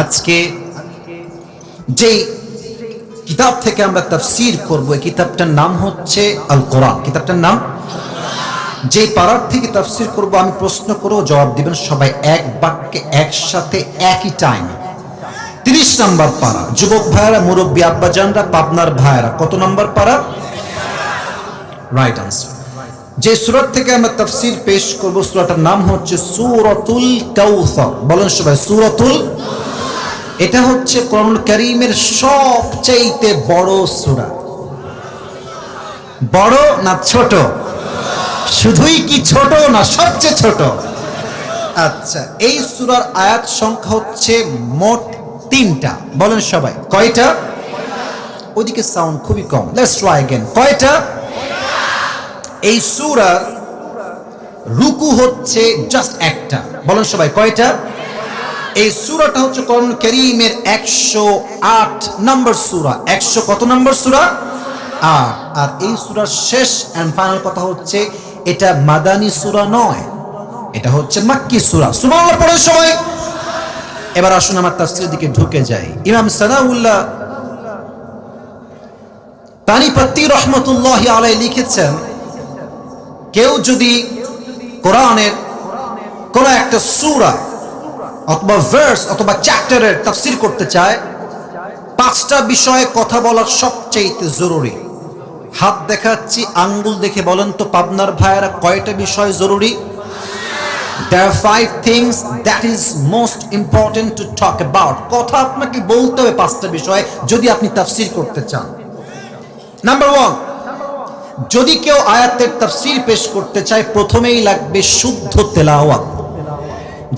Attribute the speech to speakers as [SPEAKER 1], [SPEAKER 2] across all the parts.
[SPEAKER 1] আজকে যেই কিতাব থেকে আমরা তাফসীর করব এই কিতাবটার নাম হচ্ছে আল কোরআন। কিতাবটার নাম, যে পারার থেকে তাফসীর করব আমি প্রশ্ন করব, জবাব দিবেন সবাই এক বাক্যে একসাথে একই টাইম। 30 নম্বর পারা। যুবক ভাইয়েরা, মুরব্বী আব্বাজানরা, পাবনার ভাইয়েরা, কত নম্বর পারা? Right answer. যে সূরা থেকে আমরা তাফসীর পেশ করব সূরাটার নাম হচ্ছে সূরাতুল কাউসার। বলেন সবাই, সূরাতুল। এটা হচ্ছে কোরআনুল কারীমের সবচেয়ে বড় সূরা। বড় না ছোট? শুধুই কি ছোট না সবচেয়ে ছোট? আচ্ছা, এই সূরার আয়াত সংখ্যা হচ্ছে মোট 3টা। বলেন সবাই, কয়টা? ওইদিকে সাউন্ড খুবই কম। Let's try again. কয়টা? এই সূরার রুকু হচ্ছে জাস্ট একটা। বলেন সবাই, কয়টা? এই সূরাটা হচ্ছে কোরআনুল কারীমের 108 নম্বর সূরা। 100 কত নম্বর সূরা? আর এই সূরার শেষ এন্ড ফাইনাল কথা হচ্ছে এটা মাদানী সূরা নয়, এটা হচ্ছে মাক্কি সূরা। সুবহানাল্লাহ পড়েন সবাই। এবার আসুন আমার তাফসীরের দিকে ঢুকে যাই। ইমাম সানাউল্লাহ তানিপত্তি রহমাতুল্লাহি আলাইহি লিখেছেন, কেউ যদি কোরআনের কোন একটা সূরা অথবা ভার্স অথবা চ্যাপ্টারের তাফসীর করতে চায়, 5টা বিষয়ে কথা বলা সবচেয়ে জরুরি। হাত দেখাচ্ছি, আঙ্গুল দেখে বলেন তো পাবনার ভাইয়েরা, কয়টা বিষয় জরুরি? There are 5 things that is most important to talk about. কথা আপনাকে বলতে হবে 5টা বিষয় যদি আপনি তাফসীর করতে চান। নাম্বার 1, যদি কেউ আয়াতের তাফসীর পেশ করতে চায় প্রথমেই লাগবে শুদ্ধ তেলাওয়াত।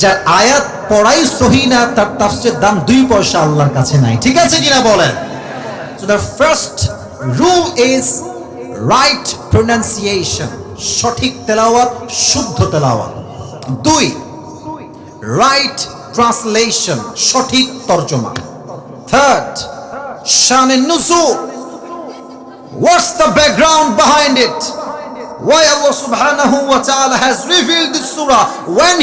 [SPEAKER 1] যার আয়াত পড়াই সহি না তার তাফসীরের দাম 2 পয়সা আল্লাহর কাছে নাই। ঠিক আছে কিনা বলেন? So the first rule is right pronunciation, সঠিক তেলাওয়াত, শুদ্ধ তেলাওয়াত। 2, right translation, সঠিক তরজমা। 3rd, Shaan নুজুল, what's the background behind it? Why Allah subhanahu wa ta'ala has revealed this surah when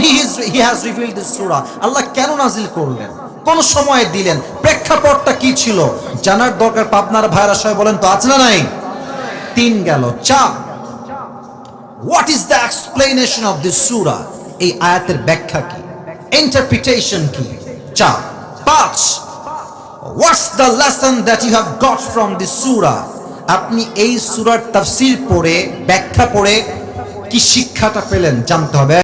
[SPEAKER 1] he has revealed this surah? Allah কেন নাজিল করলেন, কোন সময় দিলেন, প্রেক্ষাপটটা কি ছিল জানার দরকার। পাবনার ভাইরা সবাই বলেন তো, আছে না নাই? 3 গেল। 4, what is the explanation of this surah? এই আয়াতের ব্যাখ্যা কি, ইন্টারপ্রিটেশন কি? 4, 5, what's the lesson that you have got from this surah? আপনি এই সূরার তাফসীর পড়ে, ব্যাখ্যা পড়ে কি শিক্ষাটা পেলেন জানতে হবে।